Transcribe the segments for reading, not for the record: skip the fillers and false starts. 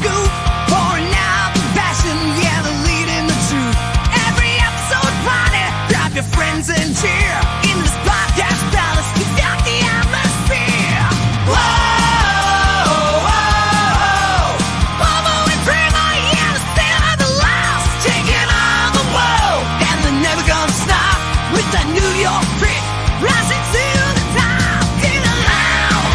scoop, pouring out the passion, yeah, the lead and the truth. Every episode party, grab your friends and cheer. In this podcast palace, we got the atmosphere. Whoa, whoa, whoa. Bobo and Cramer, yeah, the sound of the lost, taking on the world, and they're never gonna stop with that New York grit, rising to the top, get loud.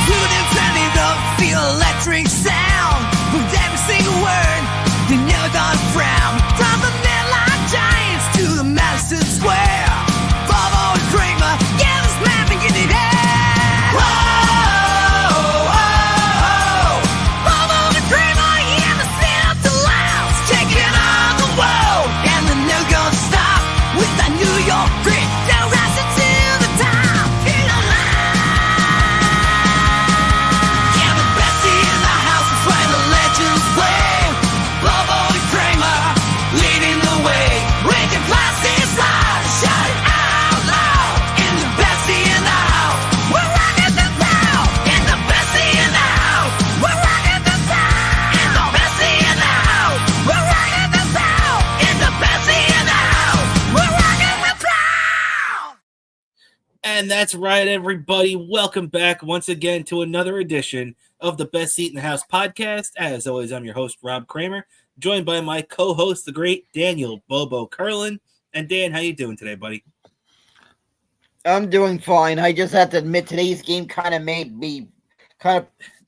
Tune in, turn it up, feel electric sound. With every single word, you're never gonna frown. From the Midline Giants to the Madison Square, Bobo and Cramer, yeah, this man can get it out. Whoa, whoa, Bobo and Cramer, yeah, the sound of the loud, taking on the world, and they're never gonna stop with that New York grit. They're rising to the top, get loud. Yeah, the best in the house is where the legends play. Bobo and Cramer leading the way. Breaking plastic slides, shout it out loud. And the best in the house, we're rocking the town. And the best in the house, we're rocking the town. And the best in the house, we're rocking the town. And the best in the house, we're rocking the town. And that's right, everybody. Welcome back once again to another edition of the Best Seat in the House podcast. As always, I'm your host, Rob Kramer, joined by my co-host, the great Daniel Bobo Curlin. And Dan, how you doing today, buddy? I'm doing fine. I just have to admit today's game kind of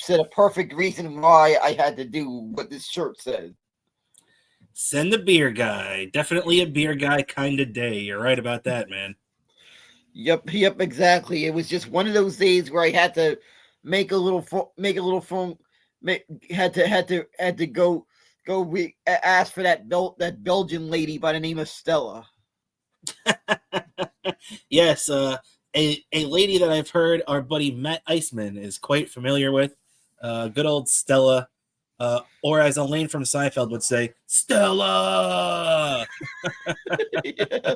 said a perfect reason why I had to do what this shirt said. Send the beer guy. Definitely a beer guy kind of day. You're right about that, man. Yep, exactly. It was just one of those days where I had to had to go ask for that Belgian lady by the name of Stella. Yes, a lady that I've heard our buddy Matt Iceman is quite familiar with. Good old Stella, or as Elaine from Seinfeld would say, Stella. Yeah.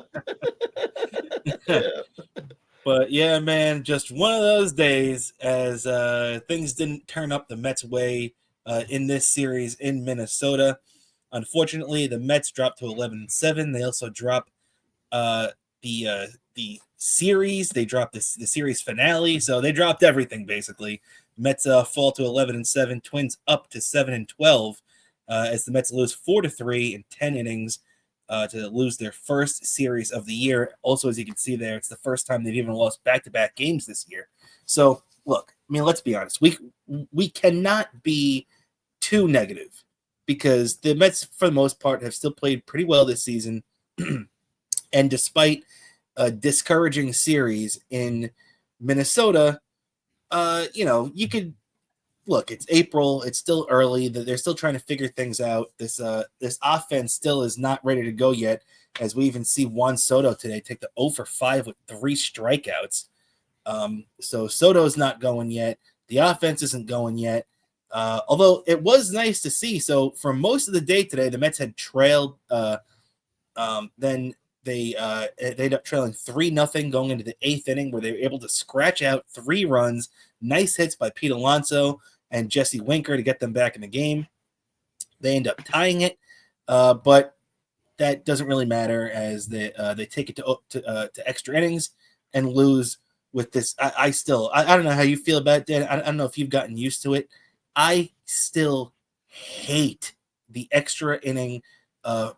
But yeah, man, just one of those days as things didn't turn up the Mets' way in this series in Minnesota. Unfortunately, the Mets dropped to 11-7. They also dropped the series. They dropped the series finale, so they dropped everything basically. Mets fall to 11-7. Twins up to 7-12 as the Mets lose 4-3 in 10 innings. To lose their first series of the year. Also, as you can see there, it's the first time they've even lost back-to-back games this year. So, look, I mean, let's be honest. We cannot be too negative because the Mets, for the most part, have still played pretty well this season. And despite a discouraging series in Minnesota, you could look, it's April. It's still early. They're still trying to figure things out. This offense still is not ready to go yet, as we even see Juan Soto today take the 0 for 5 with 3 strikeouts. So Soto's not going yet. The offense isn't going yet. Although it was nice to see. So for most of the day today, the Mets had trailed. Then they ended up trailing 3-0 going into the 8th inning, where they were able to scratch out 3 runs. Nice hits by Pete Alonso and Jesse Winker to get them back in the game. They end up tying it, but that doesn't really matter as they take it to extra innings and lose with this. I don't know how you feel about it, Dan. I don't know if you've gotten used to it. I still hate the extra inning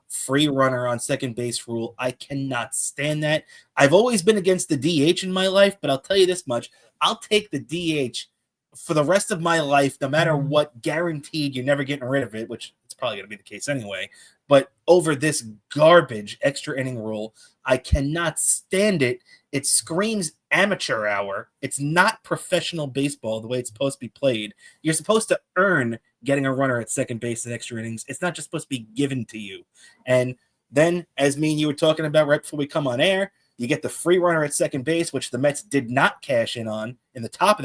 free runner on second base rule. I cannot stand that. I've always been against the DH in my life, but I'll tell you this much. I'll take the DH for the rest of my life, no matter what, guaranteed you're never getting rid of it, which it's probably going to be the case anyway. But over this garbage extra inning rule, I cannot stand it. It screams amateur hour. It's not professional baseball the way it's supposed to be played. You're supposed to earn getting a runner at second base in extra innings. It's not just supposed to be given to you. And then, as me and you were talking about right before we come on air, you get the free runner at second base, which the Mets did not cash in on in the top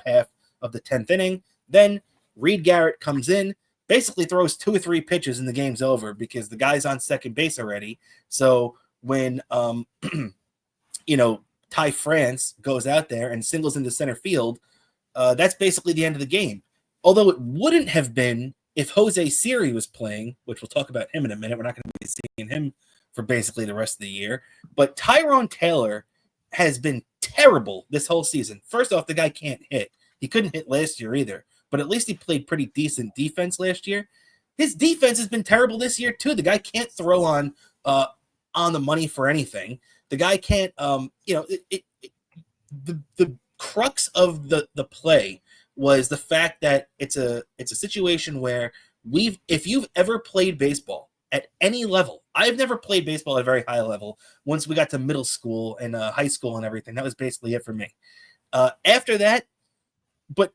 half of the 10th inning. Then Reed Garrett comes in, basically throws 2 or 3 pitches and the game's over because the guy's on second base already. So when Ty France goes out there and singles into center field, that's basically the end of the game. Although it wouldn't have been if Jose Siri was playing, which we'll talk about him in a minute. We're not going to be seeing him for basically the rest of the year. But Tyrone Taylor has been terrible this whole season. First off, the guy can't hit. He couldn't hit last year either, but at least he played pretty decent defense last year. His defense has been terrible this year too. The guy can't throw on the money for anything. The guy can't, the crux of the play was the fact that it's a situation where if you've ever played baseball at any level, I've never played baseball at a very high level. Once we got to middle school and high school and everything, that was basically it for me. After that, but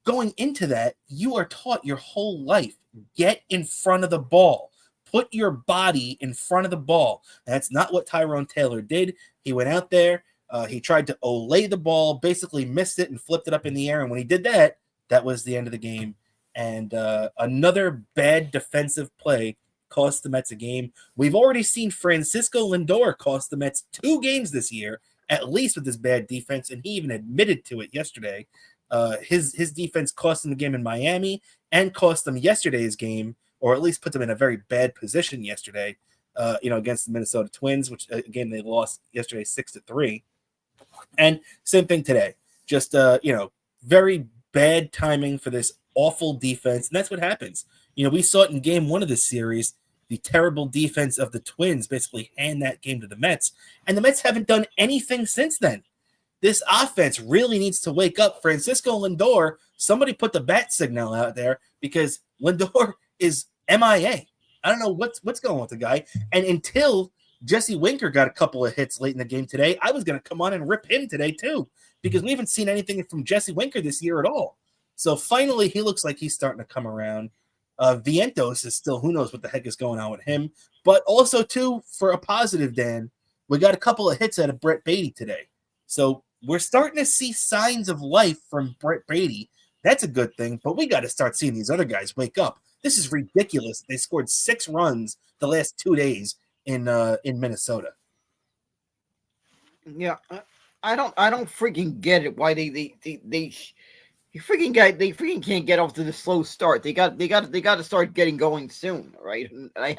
going into that, you are taught your whole life, get in front of the ball. Put your body in front of the ball. And that's not what Tyrone Taylor did. He went out there. He tried to olay the ball, basically missed it and flipped it up in the air. And when he did that, that was the end of the game. And another bad defensive play cost the Mets a game. We've already seen Francisco Lindor cost the Mets 2 games this year, at least with his bad defense. And he even admitted to it yesterday. His defense cost him the game in Miami and cost them yesterday's game, or at least put them in a very bad position yesterday, against the Minnesota Twins, which again they lost yesterday 6-3. And same thing today. Just very bad timing for this awful defense, and that's what happens. We saw it in game 1 of this series. The terrible defense of the Twins basically hand that game to the Mets, and the Mets haven't done anything since then. This offense really needs to wake up. Francisco Lindor, somebody put the bat signal out there because Lindor is MIA. I don't know what's going on with the guy. And until Jesse Winker got a couple of hits late in the game today, I was going to come on and rip him today too, because we haven't seen anything from Jesse Winker this year at all. So finally, he looks like he's starting to come around. Vientos is still, who knows what the heck is going on with him. But also, too, for a positive, Dan, we got a couple of hits out of Brett Beatty today. So we're starting to see signs of life from Brett Beatty. That's a good thing, but we got to start seeing these other guys wake up. This is ridiculous. They scored 6 runs the last 2 days in Minnesota. Yeah, I don't freaking get it. Why they freaking can't get off to the slow start. They got to start getting going soon, right? And I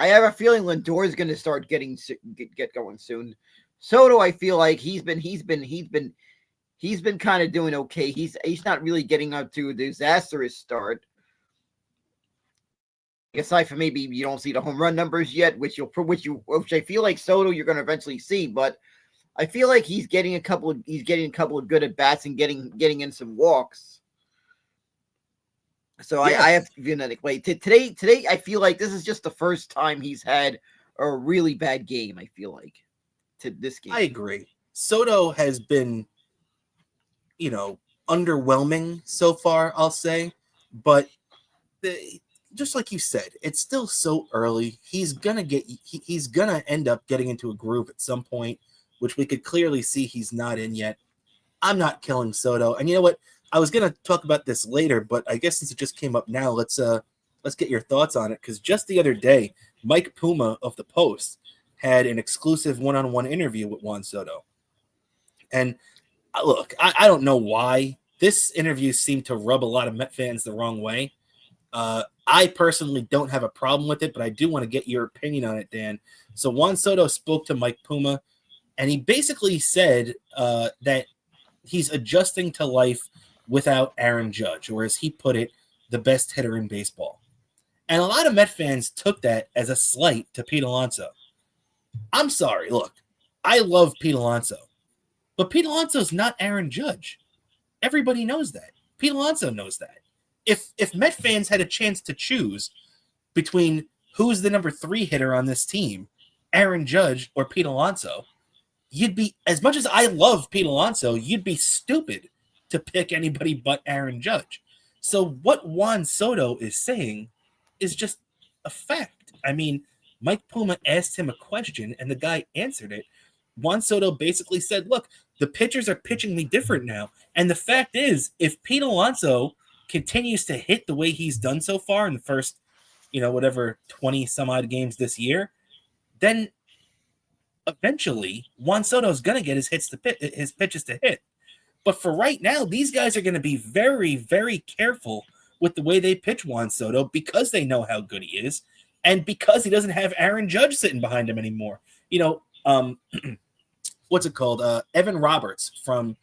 have a feeling Lindor is going to start get going soon. Soto, I feel like he's been kind of doing okay. He's not really getting up to a disastrous start. Aside from maybe you don't see the home run numbers yet, which I feel like Soto you're going to eventually see, but I feel like he's getting a couple of good at bats and getting in some walks. So yes. I have to feel that way. Today I feel like this is just the first time he's had a really bad game. I feel like to this game. I agree. Soto has been, underwhelming so far, I'll say, but just like you said, it's still so early. He's gonna end up getting into a groove at some point, which we could clearly see he's not in yet. I'm not killing Soto, and you know what? I was gonna talk about this later, but I guess since it just came up now, let's get your thoughts on it. Because just the other day, Mike Puma of the Post had an exclusive one-on-one interview with Juan Soto, and look, I don't know why this interview seemed to rub a lot of Met fans the wrong way. I personally don't have a problem with it, but I do want to get your opinion on it, Dan. So Juan Soto spoke to Mike Puma, and he basically said that he's adjusting to life without Aaron Judge, or as he put it, the best hitter in baseball. And a lot of Met fans took that as a slight to Pete Alonso. I'm sorry. Look, I love Pete Alonso, but Pete Alonso's not Aaron Judge. Everybody knows that. Pete Alonso knows that. If Met fans had a chance to choose between who's the number 3 hitter on this team, Aaron Judge or Pete Alonso, you'd be, as much as I love Pete Alonso, you'd be stupid to pick anybody but Aaron Judge. So what Juan Soto is saying is just a fact. I mean, Mike Puma asked him a question and the guy answered it. Juan Soto basically said, look, the pitchers are pitching me different now. And the fact is, if Pete Alonso continues to hit the way he's done so far in the first, whatever 20 some odd games this year, then eventually Juan Soto's going to get his pitches to hit. But for right now, these guys are going to be very, very careful with the way they pitch Juan Soto because they know how good he is and because he doesn't have Aaron Judge sitting behind him anymore. What's it called? Evan Roberts from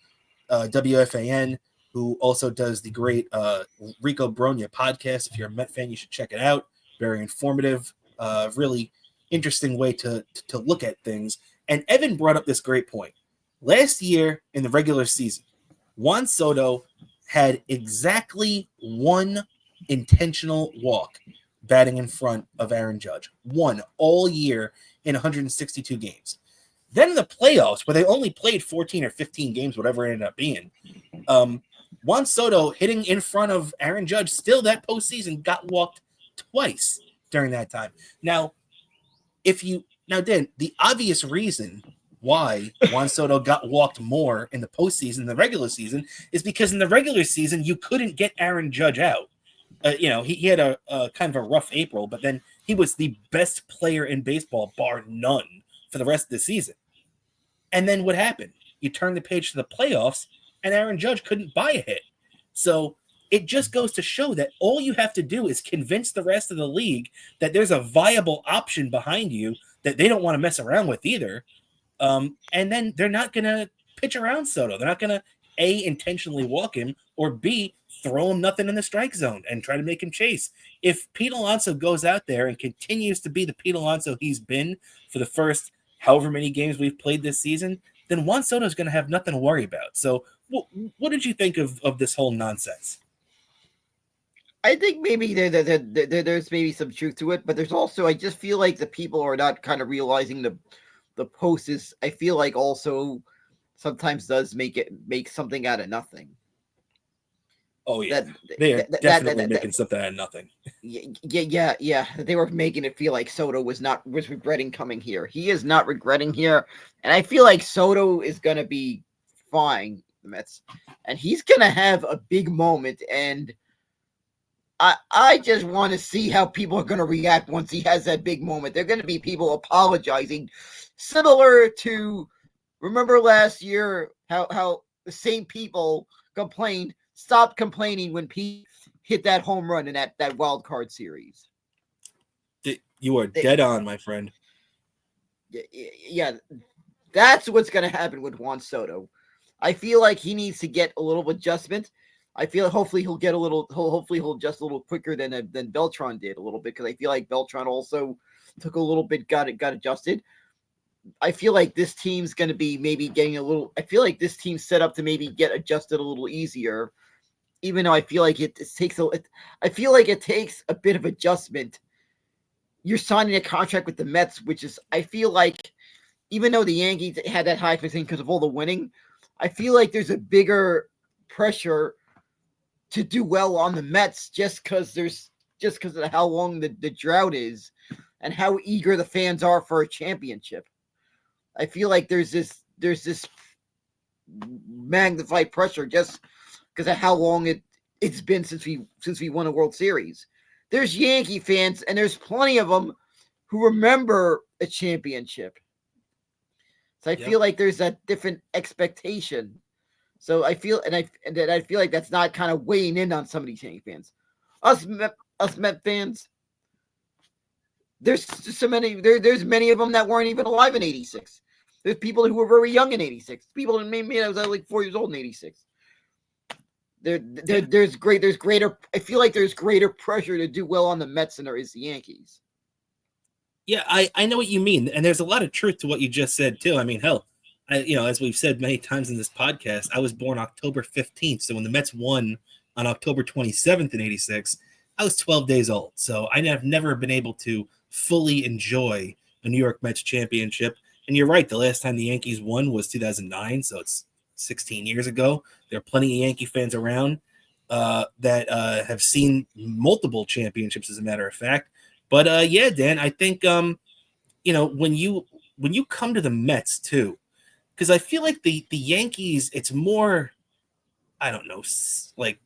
WFAN, who also does the great Rico Bronya podcast. If you're a Met fan, you should check it out. Very informative, really interesting way to look at things. And Evan brought up this great point. Last year in the regular season, Juan Soto had exactly one intentional walk batting in front of Aaron Judge. One all year in 162 games. Then in the playoffs, where they only played 14 or 15 games, whatever it ended up being, Juan Soto hitting in front of Aaron Judge still that postseason got walked twice during that time. Now, Dan, the obvious reason why Juan Soto got walked more in the postseason than the regular season is because in the regular season, you couldn't get Aaron Judge out. He had a kind of a rough April, but then he was the best player in baseball, bar none, for the rest of the season. And then what happened? You turn the page to the playoffs, and Aaron Judge couldn't buy a hit. So it just goes to show that all you have to do is convince the rest of the league that there's a viable option behind you that they don't want to mess around with either. And then they're not going to pitch around Soto. They're not going to, A, intentionally walk him, or B, throw him nothing in the strike zone and try to make him chase. If Pete Alonso goes out there and continues to be the Pete Alonso he's been for the first however many games we've played this season, then Juan Soto is going to have nothing to worry about. So what did you think of this whole nonsense? I think maybe there's maybe some truth to it, but there's also, I just feel like the people are not kind of realizing the post is, I feel like also sometimes does make something out of nothing. Oh yeah, they are definitely making something out of nothing. Yeah. They were making it feel like Soto was regretting coming here. He is not regretting here, and I feel like Soto is gonna be fine, the Mets, and he's gonna have a big moment. And I just want to see how people are gonna react once he has that big moment. They're gonna be people apologizing, similar to remember last year how the same people complained. Stop complaining when Pete hit that home run in that wild card series. You are dead on, my friend. Yeah, that's what's going to happen with Juan Soto. I feel like he needs to get a little adjustment. I feel hopefully he'll adjust a little quicker than Beltran did a little bit, because I feel like Beltran also took a little bit, got adjusted. I feel like this team's going to be maybe getting a little. I feel like this team's set up to maybe get adjusted a little easier, even though I feel like it takes a bit of adjustment. You're signing a contract with the Mets, which is, I feel like, even though the Yankees had that high expectation because of all the winning, I feel like there's a bigger pressure to do well on the Mets just because of how long the drought is and how eager the fans are for a championship. I feel like there's this magnified pressure just because of how long it's been since we won a World Series. There's Yankee fans, and there's plenty of them who remember a championship. So I feel like there's that different expectation. So I feel like that's not kind of weighing in on some of these Yankee fans. Us Met fans, there's so many. There's many of them that weren't even alive in '86. There's people who were very young in '86. People that maybe I was like 4 years old in '86. There's greater. I feel like there's greater pressure to do well on the Mets than there is the Yankees. Yeah, I know what you mean, and there's a lot of truth to what you just said too. I mean, hell, as we've said many times in this podcast, I was born October 15th, so when the Mets won on October 27th in '86, I was 12 days old. So I have never been able to fully enjoy a New York Mets championship. And you're right, the last time the Yankees won was 2009, so it's 16 years ago. There are plenty of Yankee fans around that have seen multiple championships, as a matter of fact. But yeah, Dan, I think when you come to the Mets too, because I feel like the Yankees, it's more, I don't know, like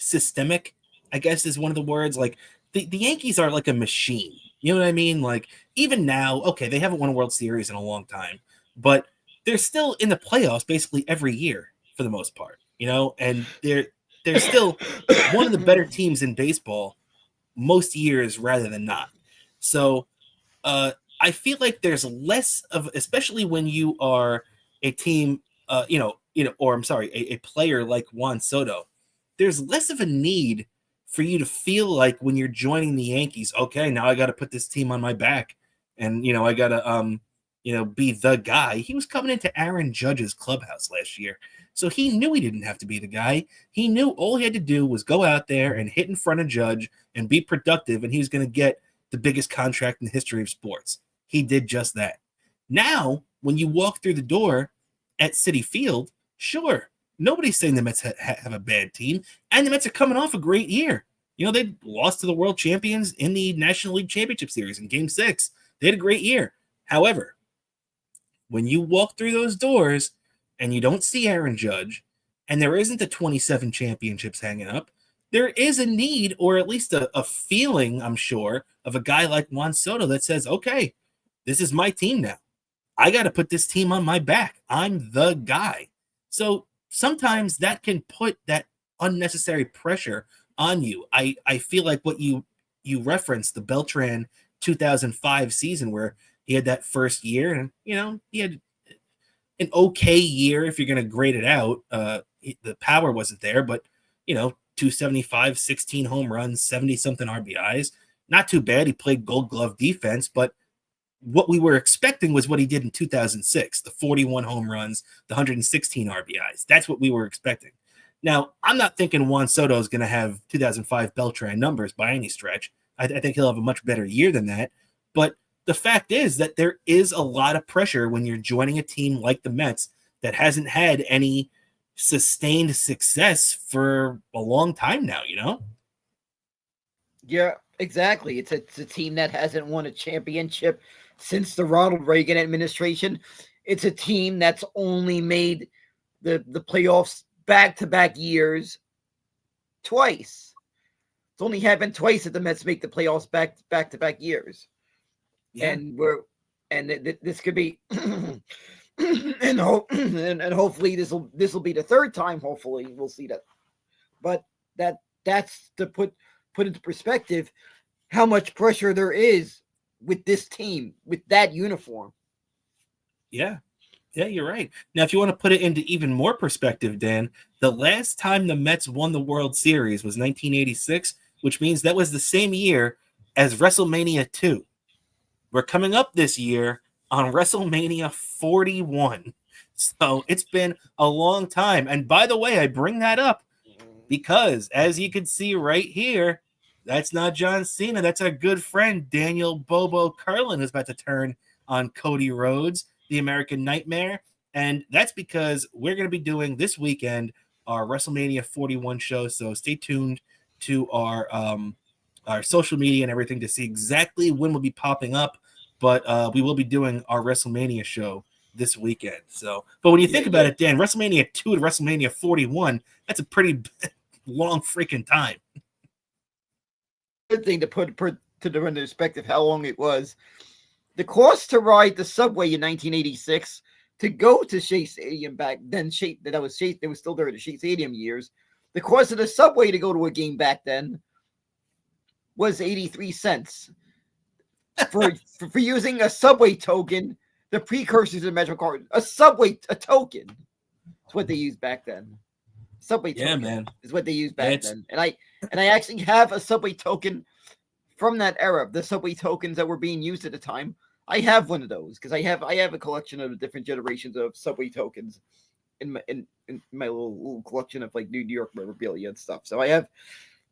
systemic, I guess is one of the words. Like the Yankees are like a machine. You know what I mean? Like even now, okay, they haven't won a World Series in a long time, but they're still in the playoffs basically every year for the most part, and they're still one of the better teams in baseball most years rather than not. So I feel like there's less of, especially when you are a team, or I'm sorry, a player like Juan Soto, there's less of a need for you to feel like when you're joining the Yankees, okay, now I got to put this team on my back, and I got to be the guy. He was coming into Aaron Judge's clubhouse last year, so he knew he didn't have to be the guy. He knew all he had to do was go out there and hit in front of Judge and be productive, and he was going to get the biggest contract in the history of sports. He did just that. Now, when you walk through the door at Citi Field, sure, nobody's saying the Mets have a bad team, and the Mets are coming off a great year. They lost to the world champions in the National League Championship Series in Game 6. They had a great year. However, when you walk through those doors and you don't see Aaron Judge, and there isn't the 27 championships hanging up, there is a need, or at least a feeling, I'm sure, of a guy like Juan Soto that says, okay, this is my team now. I got to put this team on my back. I'm the guy. So sometimes that can put that unnecessary pressure on you. I feel like what you referenced, the Beltran 2005 season where he had that first year, and, he had an okay year if you're going to grade it out. The power wasn't there, but, 275, 16 home runs, 70-something RBIs. Not too bad. He played Gold Glove defense, but what we were expecting was what he did in 2006, the 41 home runs, the 116 RBIs. That's what we were expecting. Now, I'm not thinking Juan Soto is going to have 2005 Beltran numbers by any stretch. I think he'll have a much better year than that. But the fact is that there is a lot of pressure when you're joining a team like the Mets that hasn't had any sustained success for a long time now, Yeah, exactly. It's a team that hasn't won a championship since the Ronald Reagan administration. It's a team that's only made the playoffs back-to-back years twice. It's only happened twice that the Mets make the playoffs back-to-back years. Yeah. And this could be and hopefully this will be the third time. Hopefully we'll see that. But that's to put into perspective how much pressure there is with this team, with that uniform. Yeah, you're right. Now, if you want to put it into even more perspective, Dan, the last time the Mets won the World Series was 1986, which means that was the same year as WrestleMania 2. We're coming up this year on WrestleMania 41. So it's been a long time. And by the way, I bring that up because, as you can see right here, that's not John Cena. That's our good friend, Daniel Bobo Carlin, who's about to turn on Cody Rhodes, the American Nightmare. And that's because we're going to be doing this weekend our WrestleMania 41 show. So stay tuned to our social media and everything to see exactly when we'll be popping up. But we will be doing our WrestleMania show this weekend. So, but when you think about it, Dan, WrestleMania 2 to WrestleMania 41, that's a pretty long freaking time. Good thing to put to the perspective how long it was. The cost to ride the subway in 1986 to go to Shea Stadium back then, that was Shea, they were still there in the Shea Stadium years. The cost of the subway to go to a game back then was 83 cents. For using a subway token, the precursors of MetroCard, a token. That's what they used back then. Subway token, man, is what they used back then. And I actually have a subway token from that era. The subway tokens that were being used at the time. I have one of those because I have a collection of different generations of subway tokens in my little collection of like New York memorabilia and stuff. So I have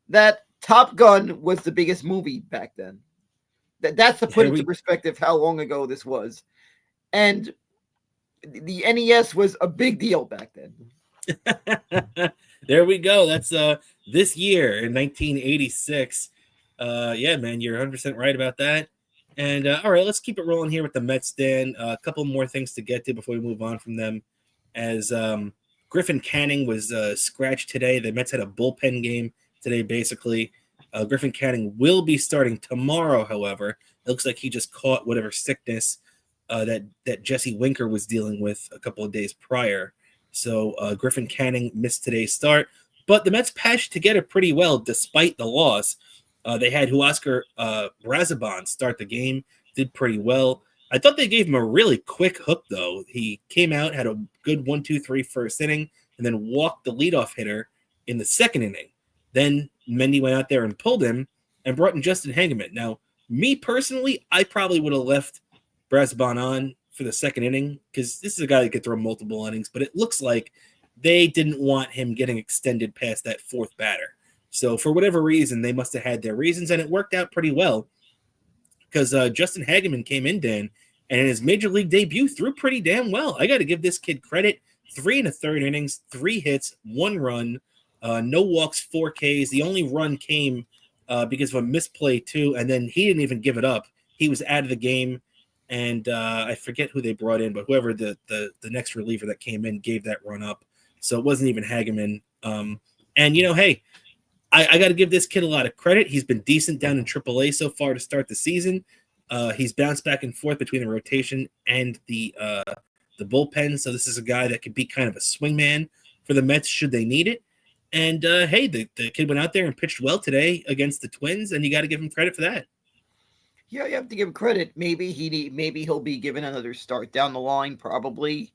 that. Top Gun was the biggest movie back then. That's to put into perspective how long ago this was. And the NES was a big deal back then. There we go. That's this year in 1986. Yeah, man, you're 100% right about that. And all right, let's keep it rolling here with the Mets, Dan. A couple more things to get to before we move on from them. As Griffin Canning was scratched today, the Mets had a bullpen game today, basically. Griffin Canning will be starting tomorrow, however. It looks like he just caught whatever sickness that Jesse Winker was dealing with a couple of days prior. So Griffin Canning missed today's start. But the Mets patched together pretty well despite the loss. They had Huascar Brazaban start the game, did pretty well. I thought they gave him a really quick hook, though. He came out, had a good 1-2-3 first inning, and then walked the leadoff hitter in the second inning. Then Mendy went out there and pulled him and brought in Justin Hageman. Now, me personally, I probably would have left Brazaban on for the second inning because this is a guy that could throw multiple innings, but it looks like they didn't want him getting extended past that fourth batter. So for whatever reason, they must have had their reasons, and it worked out pretty well because Justin Hageman came in, Dan, and in his major league debut threw pretty damn well. I got to give this kid credit. 3 1/3 innings, 3 hits, 1 run, no walks, 4 Ks. The only run came because of a misplay too, and then he didn't even give it up. He was out of the game, and I forget who they brought in, but whoever the next reliever that came in gave that run up. So it wasn't even Hageman. And, hey, I got to give this kid a lot of credit. He's been decent down in AAA so far to start the season. He's bounced back and forth between the rotation and the bullpen. So this is a guy that could be kind of a swingman for the Mets should they need it. And, hey, the kid went out there and pitched well today against the Twins, and you got to give him credit for that. Yeah, you have to give him credit. Maybe he'll be given another start down the line, probably.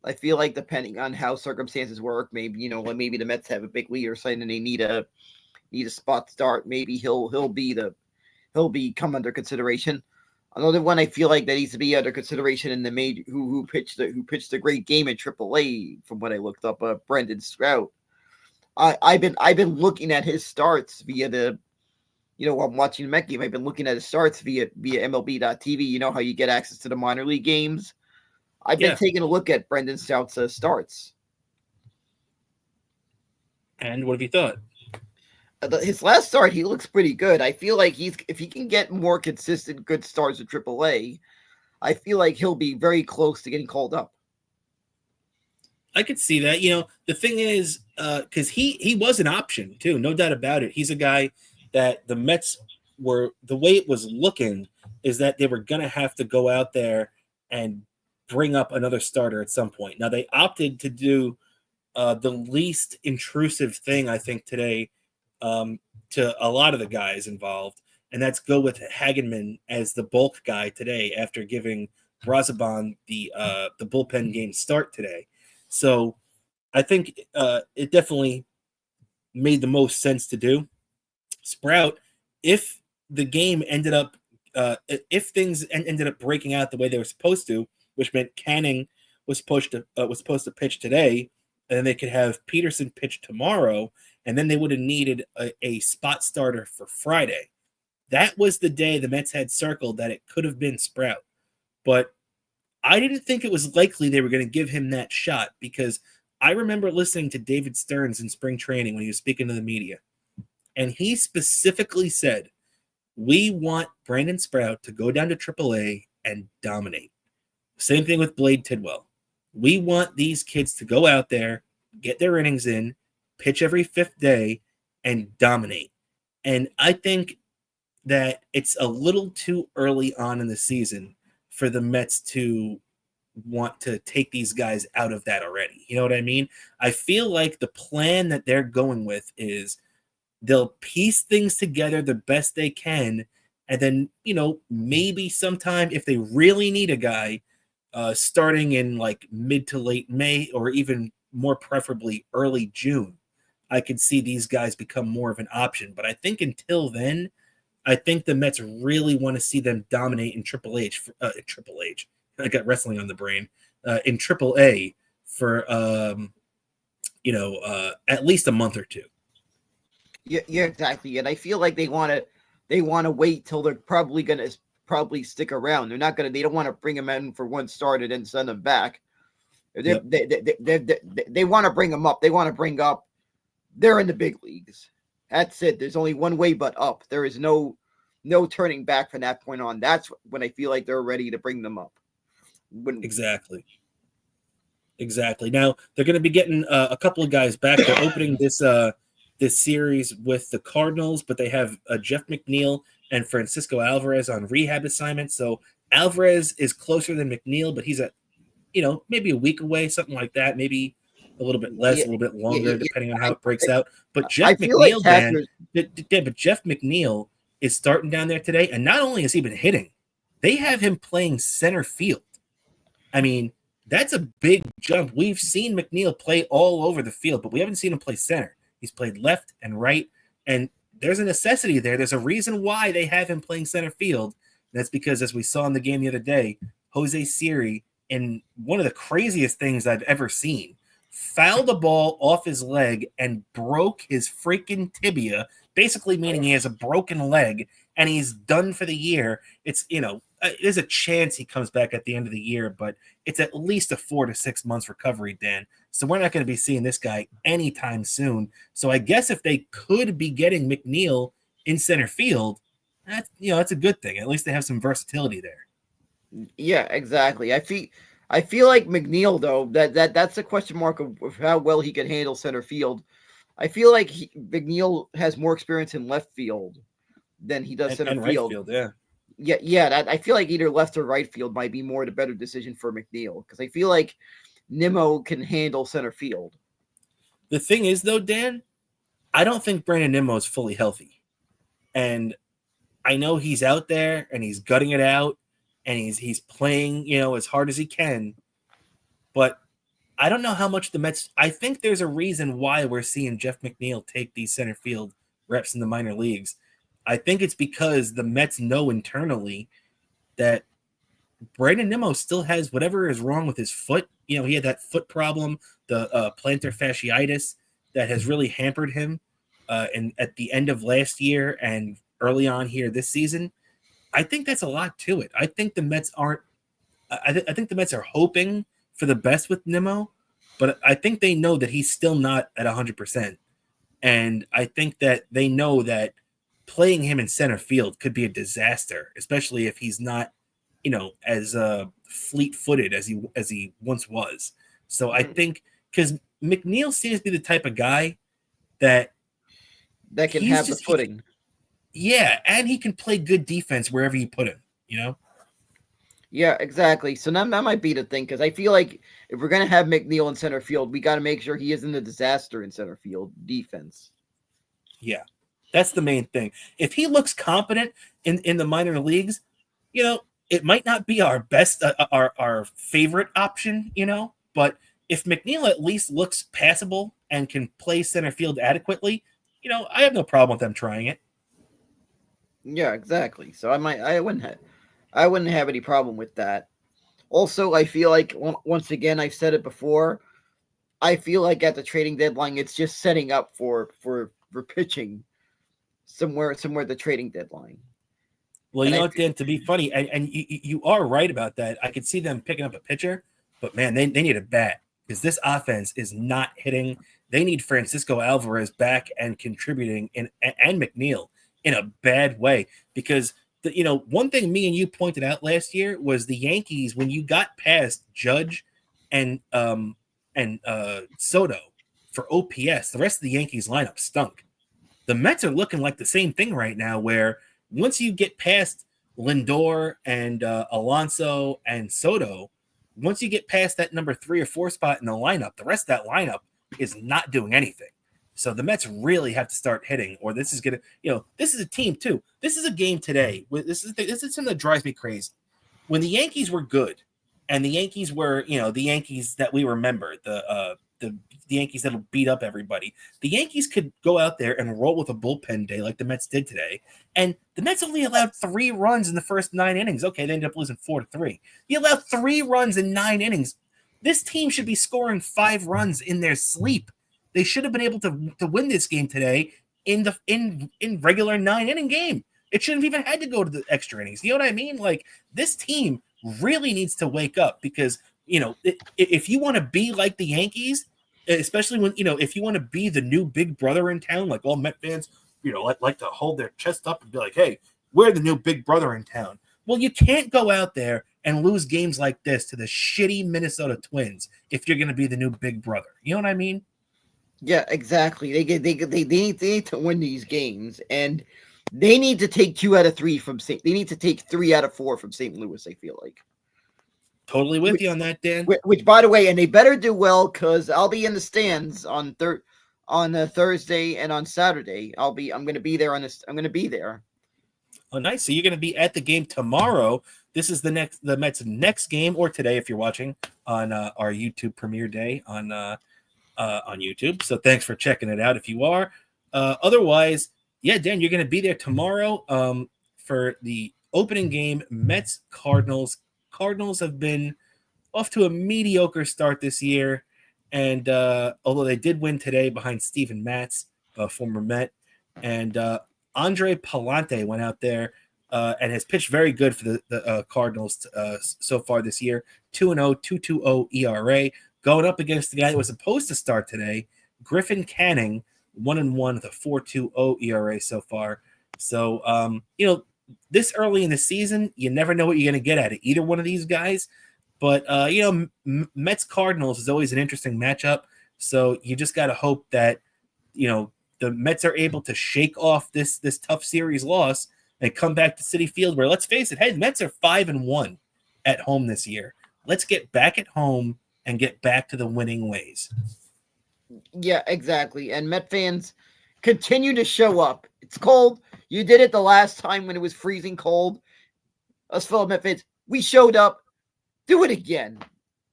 I feel like depending on how circumstances work, maybe maybe the Mets have a big lead or something and they need a spot start. Maybe he'll come under consideration. Another one I feel like that needs to be under consideration in the major who pitched a great game in AAA from what I looked up, Brendan Strout. I've been looking at his starts via the I'm watching the Met game. I've been looking at his starts via MLB.tv. You know how you get access to the minor league games. I've been taking a look at Brendan Strout's starts. And what have you thought? His last start, he looks pretty good. I feel like if he can get more consistent good starts at AAA, I feel like he'll be very close to getting called up. I could see that. The thing is, because he was an option too, no doubt about it. He's a guy that the Mets were, the way it was looking is that they were going to have to go out there and bring up another starter at some point. Now, they opted to do the least intrusive thing, I think, today to a lot of the guys involved, and that's go with Hageman as the bulk guy today after giving Brazaban the bullpen game start today. So I think it definitely made the most sense to do. Sprout, if the game ended up, if things ended up breaking out the way they were supposed to, which meant Canning was supposed to pitch today, and then they could have Peterson pitch tomorrow, and then they would have needed a spot starter for Friday. That was the day the Mets had circled that it could have been Sprout. But I didn't think it was likely they were going to give him that shot because I remember listening to David Stearns in spring training when he was speaking to the media. And he specifically said, we want Brandon Sprout to go down to AAA and dominate. Same thing with Blade Tidwell. We want these kids to go out there, get their innings in, pitch every 5th day, and dominate. And I think that it's a little too early on in the season for the Mets to want to take these guys out of that already. You know what I mean? I feel like the plan that they're going with is they'll piece things together the best they can. And then, maybe sometime if they really need a guy starting in like mid to late May or even more preferably early June, I could see these guys become more of an option. But I think until then, I think the Mets really want to see them dominate in Triple H. I got wrestling on the brain. In AAA for at least a month or two. Yeah, exactly. And I feel like they want to wait till they're probably going to stick around. They don't want to bring them in for one start and then send them back. They want to bring them up. They want to bring up. They're in the big leagues. That's it. There's only one way but up. There is no turning back from that point on. That's when I feel like they're ready to bring them up. Exactly. Now they're going to be getting a couple of guys back. They're opening this this series with the Cardinals, but they have Jeff McNeil and Francisco Alvarez on rehab assignments. So Alvarez is closer than McNeil, but he's maybe a week away, something like that. Maybe a little bit less, Yeah, a little bit yeah, longer, yeah. depending on how it breaks out. But I Jeff feel like McNeil, Packers. but Jeff McNeil is starting down there today, and not only has he been hitting, they have him playing center field. I mean, that's a big jump. We've seen McNeil play all over the field, but we haven't seen him play center. He's played left and right, and there's a necessity there. There's a reason why they have him playing center field. That's because, as we saw in the game the other day, Jose Siri, in one of the craziest things I've ever seen, fouled the ball off his leg and broke his freaking tibia, basically meaning he has a broken leg and he's done for the year. It's, there's a chance he comes back at the end of the year, but it's at least a 4 to 6 months recovery, Dan. So we're not going to be seeing this guy anytime soon. So I guess if they could be getting McNeil in center field, that's a good thing. At least they have some versatility there. Yeah, exactly. I feel like McNeil, though, that's a question mark of how well he can handle center field. I feel like McNeil has more experience in left field than he does center and field. Right field, yeah. Yeah, I feel like either left or right field might be more the better decision for McNeil, because I feel like Nimmo can handle center field. The thing is, though, Dan, I don't think Brandon Nimmo is fully healthy. And I know he's out there and he's gutting it out and he's playing, as hard as he can. But I don't know how much the Mets – I think there's a reason why we're seeing Jeff McNeil take these center field reps in the minor leagues. I think it's because the Mets know internally that Brandon Nimmo still has whatever is wrong with his foot. He had that foot problem, the plantar fasciitis, that has really hampered him at the end of last year and early on here this season. I think that's a lot to it. I think the Mets aren't – I think the Mets are hoping for the best with Nimmo, but I think they know that he's still not at 100%. And I think that they know that playing him in center field could be a disaster, especially if he's not, as fleet-footed as he once was. So I think because McNeil seems to be the type of guy that can have the footing. And he can play good defense wherever you put him, Yeah, exactly. So that might be the thing, because I feel like if we're going to have McNeil in center field, we got to make sure he isn't a disaster in center field defense. Yeah, that's the main thing. If he looks competent in the minor leagues, it might not be our best, our favorite option, but if McNeil at least looks passable and can play center field adequately, I have no problem with them trying it. Yeah, exactly. So I wouldn't have any problem with that. Also, I feel like once again, I've said it before, I feel like at the trading deadline, it's just setting up for pitching somewhere at the trading deadline. Well, Dan, to be funny, and you are right about that. I could see them picking up a pitcher, but man, they need a bat, because this offense is not hitting. They need Francisco Alvarez back and contributing, and McNeil in a bad way, because one thing me and you pointed out last year was the Yankees, when you got past Judge and Soto for OPS, the rest of the Yankees lineup stunk. The Mets are looking like the same thing right now, where once you get past Lindor and Alonso and Soto, once you get past that number 3 or 4 spot in the lineup, the rest of that lineup is not doing anything. So the Mets really have to start hitting, or this is going to, this is a team too. This is a game today. This is something that drives me crazy. When the Yankees were good, and the Yankees were, the Yankees that we remember, the Yankees that'll beat up everybody. The Yankees could go out there and roll with a bullpen day like the Mets did today. And the Mets only allowed 3 runs in the first 9 innings. Okay, they ended up losing 4-3. You allowed 3 runs in 9 innings. This team should be scoring 5 runs in their sleep. They should have been able to win this game today in regular 9-inning game. It shouldn't have even had to go to the extra innings. You know what I mean? Like, this team really needs to wake up, because, if you want to be like the Yankees, especially when, if you want to be the new big brother in town, like all Met fans, like to hold their chest up and be like, hey, we're the new big brother in town. Well, you can't go out there and lose games like this to the shitty Minnesota Twins if you're going to be the new big brother. You know what I mean? Yeah, exactly. They need to win these games, and they need to take 2 out of 3 from St. They need to take 3 out of 4 from St. Louis. I feel like. Totally with you on that, Dan. Which, by the way, and they better do well because I'll be in the stands on Thursday and on Saturday. I'm going to be there on this. I'm going to be there. Oh, nice. So you're going to be at the game tomorrow. This is the Mets' next game, or today if you're watching on our YouTube premiere day on YouTube. So thanks for checking it out if you are. Otherwise, yeah, Dan, you're going to be there tomorrow for the opening game, Mets Cardinals. Cardinals have been off to a mediocre start this year, and although they did win today behind Steven Matz, former Met, and Andre Palante went out there and has pitched very good for the Cardinals so far this year. 2-0, 2.20 ERA, going up against the guy that was supposed to start today, Griffin Canning, 1-1 with a 4.20 ERA so far. So, this early in the season, you never know what you're going to get out of either one of these guys. But, Mets Cardinals is always an interesting matchup. So you just got to hope that, the Mets are able to shake off this tough series loss and come back to Citi Field, where, let's face it, hey, the Mets are 5-1 at home this year. Let's get back at home and get back to the winning ways. Yeah, exactly. And Met fans continue to show up. It's cold. You did it the last time when it was freezing cold. Us fellow Met fans, we showed up. Do it again.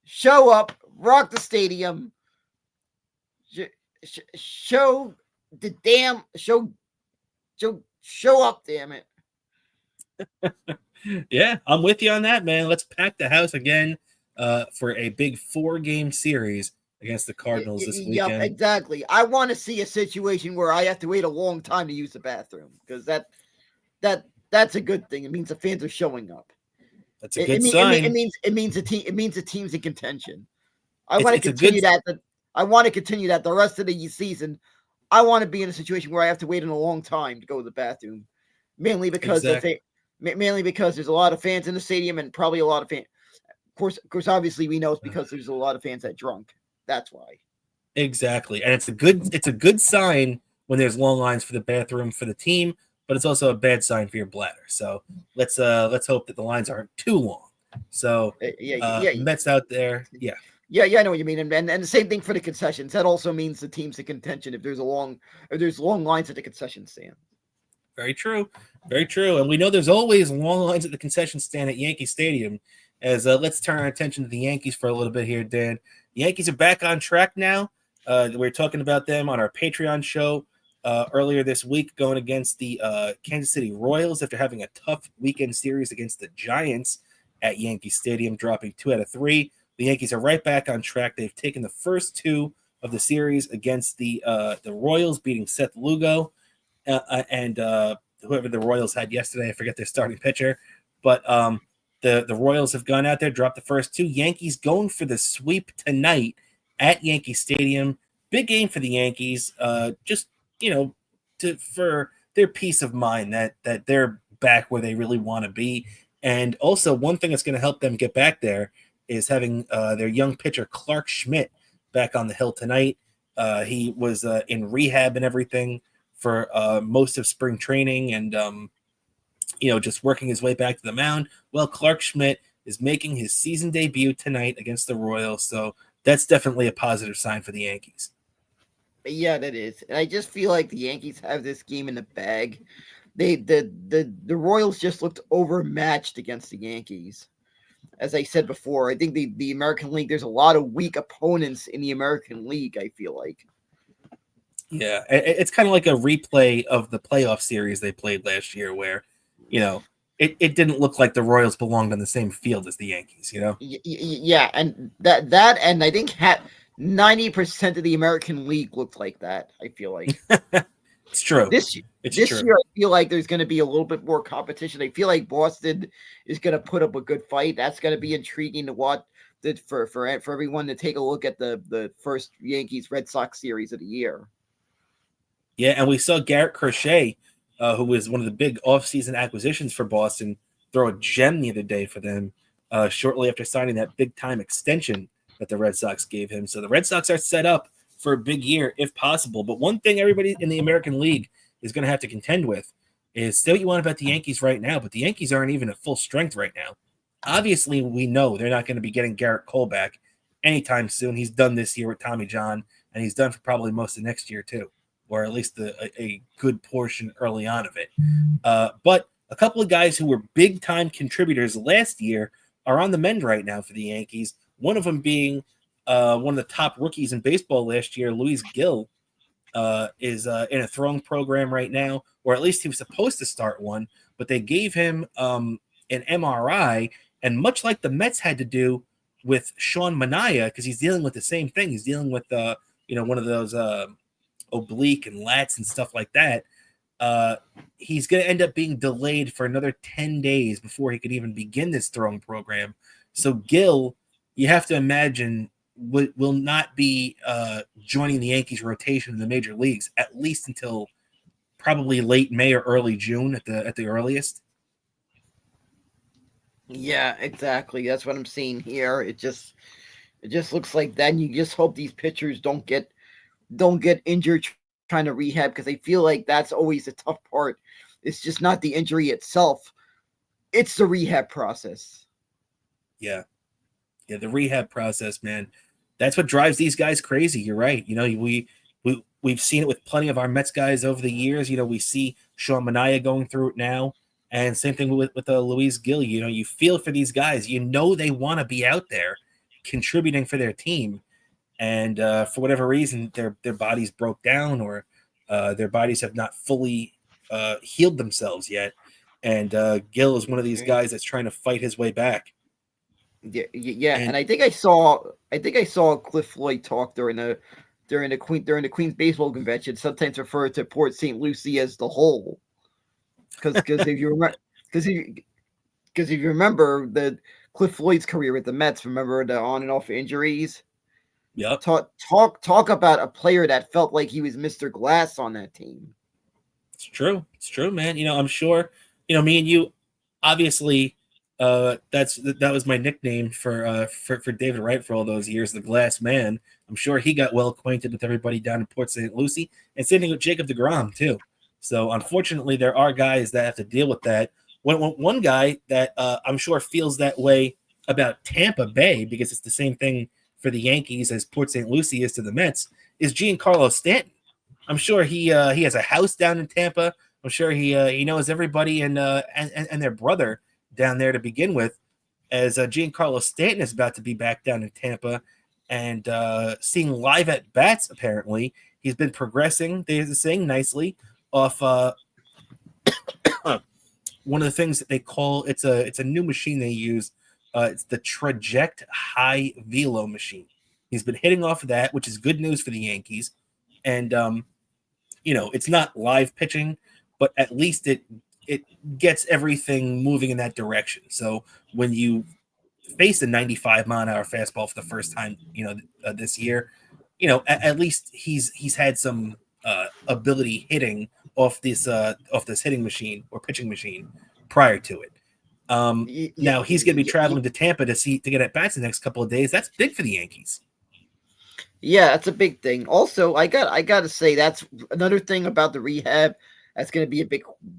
Show up. Rock the stadium. Show the damn show. Show up, damn it. Yeah, I'm with you on that, man. Let's pack the house again for a big 4-game series against the Cardinals this weekend. Yep, exactly. I want to see a situation where I have to wait a long time to use the bathroom because that's a good thing. It means the fans are showing up. That's a good sign. It means the team's in contention. I want to continue that. I want to continue that the rest of the season. I want to be in a situation where I have to wait in a long time to go to the bathroom, mainly because there's a lot of fans in the stadium and probably a lot of fans. Of course, obviously we know it's because there's a lot of fans that drunk. That's why. Exactly, and it's a good sign when there's long lines for the bathroom for the team, but it's also a bad sign for your bladder. So let's hope that the lines aren't too long. So Mets out there, yeah. Yeah, I know what you mean, and the same thing for the concessions. That also means the team's in contention if there's long lines at the concession stand. Very true, and we know there's always long lines at the concession stand at Yankee Stadium. As let's turn our attention to the Yankees for a little bit here, Dan. The Yankees are back on track now. We were talking about them on our Patreon show earlier this week, going against the Kansas City Royals after having a tough weekend series against the Giants at Yankee Stadium, dropping 2 out of 3. The Yankees are right back on track. They've taken the first 2 of the series against the Royals, beating Seth Lugo and whoever the Royals had yesterday. I forget their starting pitcher. But the Royals have gone out there, dropped the first 2. Yankees going for the sweep tonight at Yankee Stadium. Big game for the Yankees. Just, for their peace of mind that they're back where they really want to be. And also one thing that's going to help them get back there is having their young pitcher Clark Schmidt back on the hill tonight. He was in rehab and everything for most of spring training and, just working his way back to the mound. Well, Clark Schmidt is making his season debut tonight against the Royals, so that's definitely a positive sign for the Yankees. Yeah, that is. And I just feel like the Yankees have this game in the bag. The Royals just looked overmatched against the Yankees. As I said before, I think the American League, there's a lot of weak opponents in the American League, I feel like. Yeah, it's kind of like a replay of the playoff series they played last year where, it didn't look like the Royals belonged on the same field as the Yankees, Yeah, and that and I think 90% of the American League looked like that, I feel like. It's true. This year, I feel like there's going to be a little bit more competition. I feel like Boston is going to put up a good fight. That's going to be intriguing to watch for everyone to take a look at the first Yankees-Red Sox series of the year. Yeah, and we saw Garrett Crochet, who was one of the big offseason acquisitions for Boston, throw a gem the other day for them shortly after signing that big-time extension that the Red Sox gave him. So the Red Sox are set up for a big year if possible. But one thing everybody in the American League is going to have to contend with is say what you want about the Yankees right now, but the Yankees aren't even at full strength right now. Obviously, we know they're not going to be getting Garrett Cole back anytime soon. He's done this year with Tommy John, and he's done for probably most of next year too, or at least a good portion early on of it. But a couple of guys who were big-time contributors last year are on the mend right now for the Yankees, one of them being one of the top rookies in baseball last year, Luis Gil, is in a throwing program right now, or at least he was supposed to start one, but they gave him an MRI, and much like the Mets had to do with Sean Manaea, because he's dealing with the same thing. He's dealing with one of those oblique and lats and stuff like that. He's going to end up being delayed for another 10 days before he could even begin this throwing program. So Gil, you have to imagine, will not be joining the Yankees rotation in the major leagues, at least until probably late May or early June at the earliest. Yeah, exactly. That's what I'm seeing here. It just looks like that. And you just hope these pitchers don't get injured trying to rehab, because I feel like that's always the tough part. It's just not the injury itself. It's the rehab process. Yeah, the rehab process, man. That's what drives these guys crazy. You're right. We've seen it with plenty of our Mets guys over the years. We see Sean Manaea going through it now, and same thing with Luis Gil. You feel for these guys. They want to be out there contributing for their team, and for whatever reason, their bodies broke down, or their bodies have not fully healed themselves yet. And Gil is one of these guys that's trying to fight his way back. Yeah, and I think I saw Cliff Floyd talk during the Queens baseball convention, sometimes referred to Port St. Lucie as the hole, because if you remember the Cliff Floyd's career with the Mets, remember the on and off injuries. Yep. Talk about a player that felt like he was Mr. Glass on that team. It's true, man. I'm sure. Me and you, obviously. That was my nickname for David Wright for all those years, the Glass Man. I'm sure he got well acquainted with everybody down in Port St. Lucie, and same thing with Jacob deGrom too. So unfortunately, there are guys that have to deal with that. One guy that I'm sure feels that way about Tampa Bay, because it's the same thing for the Yankees as Port St. Lucie is to the Mets, is Giancarlo Stanton. I'm sure he has a house down in Tampa. I'm sure he knows everybody and their brother down there to begin with, as Giancarlo Stanton is about to be back down in Tampa and seeing live at bats. Apparently, he's been progressing. They're saying nicely off one of the things that they call it's a new machine they use. It's the Traject High Velo machine. He's been hitting off of that, which is good news for the Yankees. And it's not live pitching, but at least it gets everything moving in that direction. So when you face a 95-mile-an-hour fastball for the first time, this year, at least he's had some ability hitting off this hitting machine or pitching machine prior to it. Now he's going to be traveling to Tampa to get at bats the next couple of days. That's big for the Yankees. Yeah, that's a big thing. Also, I got to say that's another thing about the rehab. That's going to be a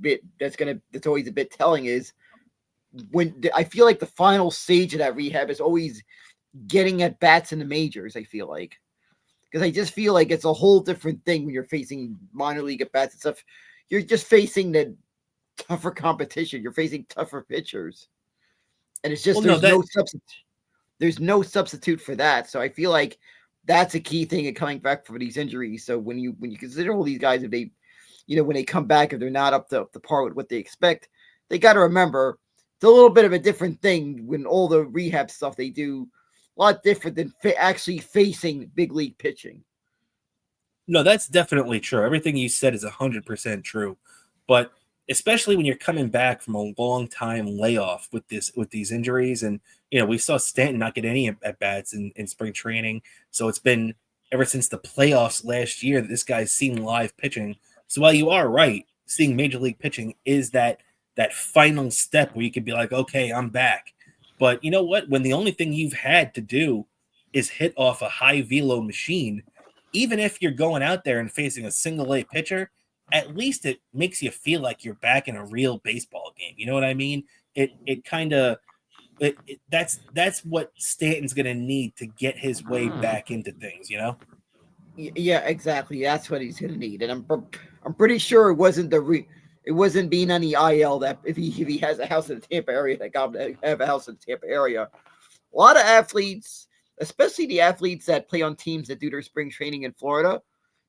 bit. That's always a bit telling, is when I feel like the final stage of that rehab is always getting at bats in the majors. I feel like, because I just feel like it's a whole different thing when you're facing minor league at bats and stuff. You're just facing the tougher competition. You're facing tougher pitchers, and it's just no substitute. There's no substitute for that. So I feel like that's a key thing in coming back from these injuries. So when you consider all these guys, if they when they come back, if they're not up to par with what they expect, they got to remember it's a little bit of a different thing when all the rehab stuff they do, a lot different than actually facing big league pitching. No, that's definitely true. Everything you said is 100% true. But especially when you're coming back from a long time layoff with these injuries, and we saw Stanton not get any at bats in spring training. So it's been ever since the playoffs last year that this guy's seen live pitching. So while you are right, seeing major league pitching is that final step where you could be like, okay, I'm back. But you know what? When the only thing you've had to do is hit off a high velo machine, even if you're going out there and facing a single A pitcher, at least it makes you feel like you're back in a real baseball game. You know what I mean? It kind of that's what Stanton's going to need to get his way back into things. You know? Yeah, exactly. That's what he's going to need, and I'm pretty sure it wasn't it wasn't being on the IL that if he has a house in the Tampa area that got him to have a house in the Tampa area. A lot of athletes, especially the athletes that play on teams that do their spring training in Florida,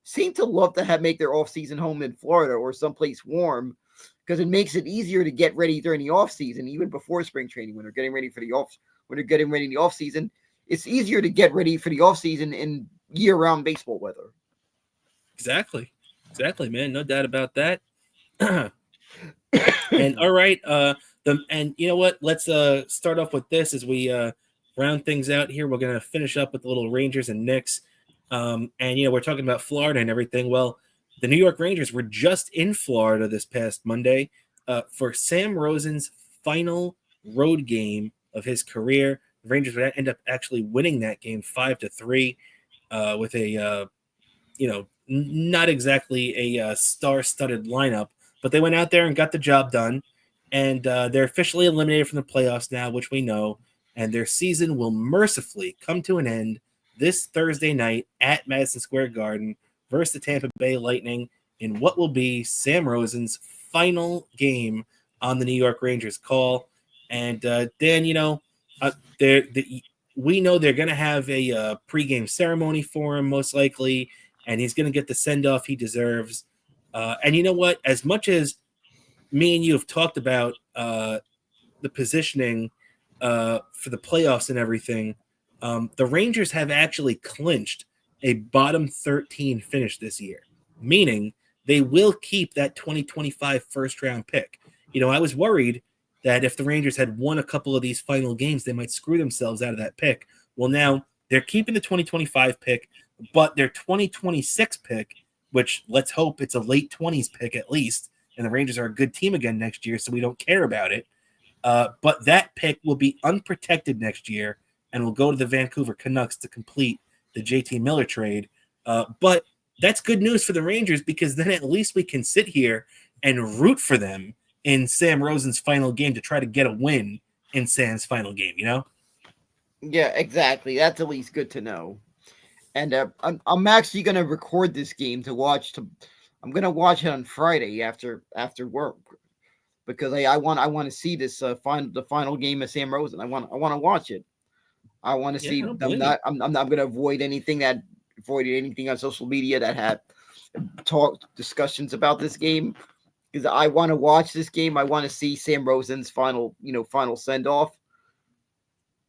seem to love to make their off season home in Florida or someplace warm because it makes it easier to get ready during the off season, even before spring training when they're getting ready for the off season. It's easier to get ready for the off season in year-round baseball weather. Exactly, man. No doubt about that. And all right, and you know what? Let's start off with this as we round things out here. We're gonna finish up with the little Rangers and Knicks, and we're talking about Florida and everything. Well, the New York Rangers were just in Florida this past Monday for Sam Rosen's final road game of his career. The Rangers would end up actually winning that game 5-3 with a not exactly a star-studded lineup, but they went out there and got the job done, and they're officially eliminated from the playoffs now, which we know, and their season will mercifully come to an end this Thursday night at Madison Square Garden versus the Tampa Bay Lightning in what will be Sam Rosen's final game on the New York Rangers call. And Dan, we know they're going to have a pregame ceremony for him, most likely, and he's going to get the send-off he deserves. And you know what? As much as me and you have talked about the positioning for the playoffs and everything, the Rangers have actually clinched a bottom 13 finish this year, meaning they will keep that 2025 first-round pick. I was worried that if the Rangers had won a couple of these final games, they might screw themselves out of that pick. Well, now they're keeping the 2025 pick, but their 2026 pick, which let's hope it's a late 20s pick at least, and the Rangers are a good team again next year, so we don't care about it. But that pick will be unprotected next year and will go to the Vancouver Canucks to complete the JT Miller trade. But that's good news for the Rangers because then at least we can sit here and root for them in Sam Rosen's final game to try to get a win in Sam's final game, Yeah, exactly. That's at least good to know. And I'm actually going to record this game to watch. I'm going to watch it on Friday after work because I want to see this the final game of Sam Rosen. I want to watch it. I want to see. I'm not going to avoid anything on social media that had discussions about this game because I want to watch this game. I want to see Sam Rosen's final send off.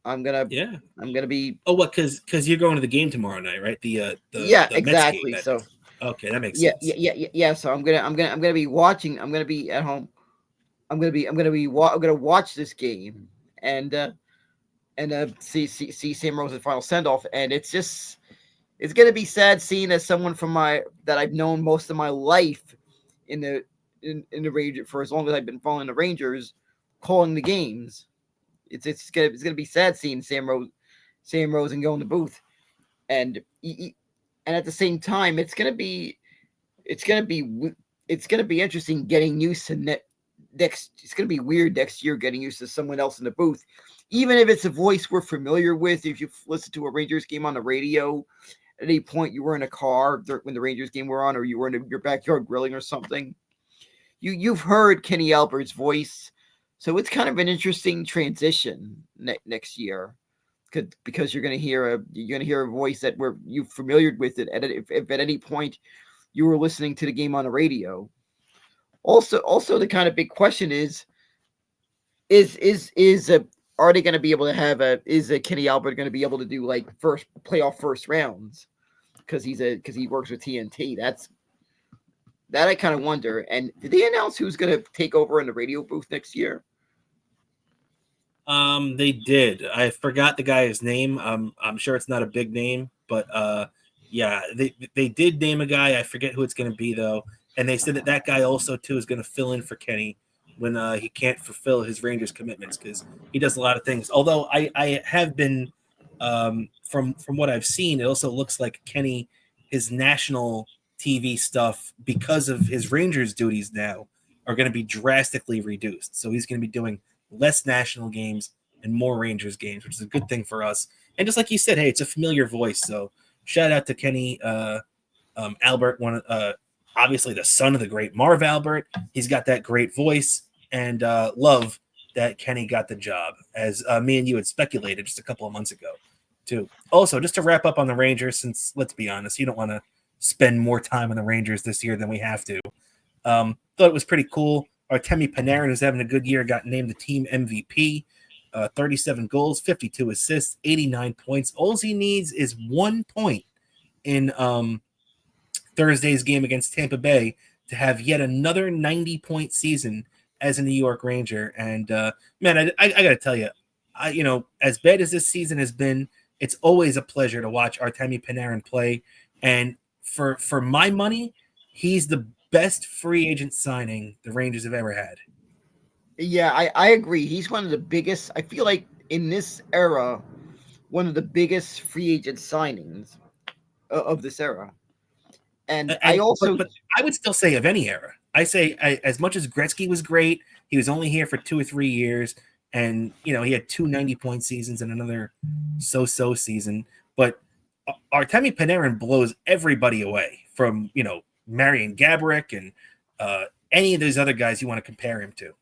I'm gonna be. Oh, what? Because you're going to the game tomorrow night, right? The exactly. Mets game, so okay, that makes sense. Yeah. So I'm gonna be watching. I'm gonna be at home. I'm gonna watch this game and see Sam Rosen's final send off, and it's gonna be sad seeing as someone that I've known most of my life in the Rangers for as long as I've been following the Rangers, calling the games. It's gonna be sad seeing Sam Rosen go in the booth, and at the same time it's gonna be interesting getting used to next. It's gonna be weird next year getting used to someone else in the booth, even if it's a voice we're familiar with. If you've listened to a Rangers game on the radio, at any point you were in a car when the Rangers game were on, or you were in your backyard grilling or something, you've heard Kenny Albert's voice. So it's kind of an interesting transition next year, because you're going to hear a voice that you're familiar with it. If at any point you were listening to the game on the radio. Also, the kind of big question is are they going to be able to have is Kenny Albert going to be able to do like first rounds because he works with TNT? That I kind of wonder. And did they announce who's going to take over in the radio booth next year? They did. I forgot the guy's name. I'm sure it's not a big name, but yeah, they did name a guy. I forget who it's going to be though, and they said that guy also too is going to fill in for Kenny when he can't fulfill his Rangers commitments because he does a lot of things. Although I have been from what I've seen, it also looks like Kenny his national TV stuff, because of his Rangers duties now, are going to be drastically reduced. So he's going to be doing less national games and more Rangers games, which is a good thing for us. And just like you said, hey, it's a familiar voice. So shout out to Kenny Albert, obviously the son of the great Marv Albert. He's got that great voice, and love that Kenny got the job, as me and you had speculated just a couple of months ago, too. Also, just to wrap up on the Rangers, since let's be honest, you don't want to spend more time on the Rangers this year than we have to. Thought it was pretty cool. Artemi Panarin, who's having a good year, got named the team MVP. 37 goals, 52 assists, 89 points. All he needs is 1 point in Thursday's game against Tampa Bay to have yet another 90-point season as a New York Ranger. And man, I got to tell you, as bad as this season has been, it's always a pleasure to watch Artemi Panarin play. And for my money, he's the best free agent signing the Rangers have ever had. Yeah, I agree. He's one of the biggest. I feel like in this era, one of the biggest free agent signings of this era. And I also, but I would still say of any era. I say as much as Gretzky was great, he was only here for 2 or 3 years, and he had 2 90-point seasons and another so-so season. But Artemi Panarin blows everybody away, from Marian Gaborik and any of those other guys you want to compare him to.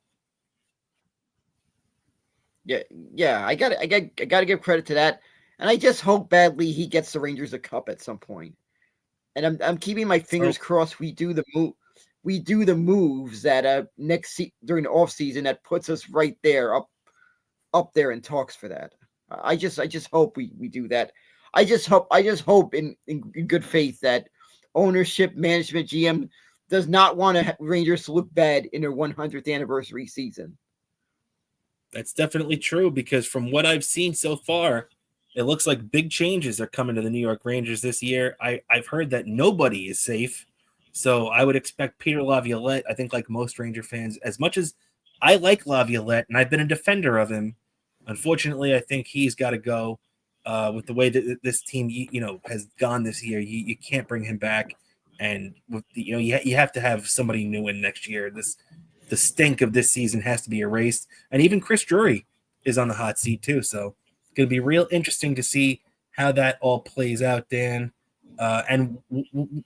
Yeah, I got to give credit to that, and I just hope badly he gets the Rangers a cup at some point. And I'm keeping my fingers crossed. We do the moves that during the off season that puts us right there up there in talks for that. I just hope we do that. I just hope in good faith that ownership, management, GM does not want Rangers to look bad in their 100th anniversary season. That's definitely true, because from what I've seen so far, it looks like big changes are coming to the New York Rangers this year. I've heard that nobody is safe, so I would expect Peter Laviolette, I think like most Ranger fans, as much as I like Laviolette and I've been a defender of him, unfortunately, I think he's got to go with the way that this team has gone this year. You can't bring him back, and with you have to have somebody new in next year. The stink of this season has to be erased. And even Chris Drury is on the hot seat too. So it's going to be real interesting to see how that all plays out, Dan. And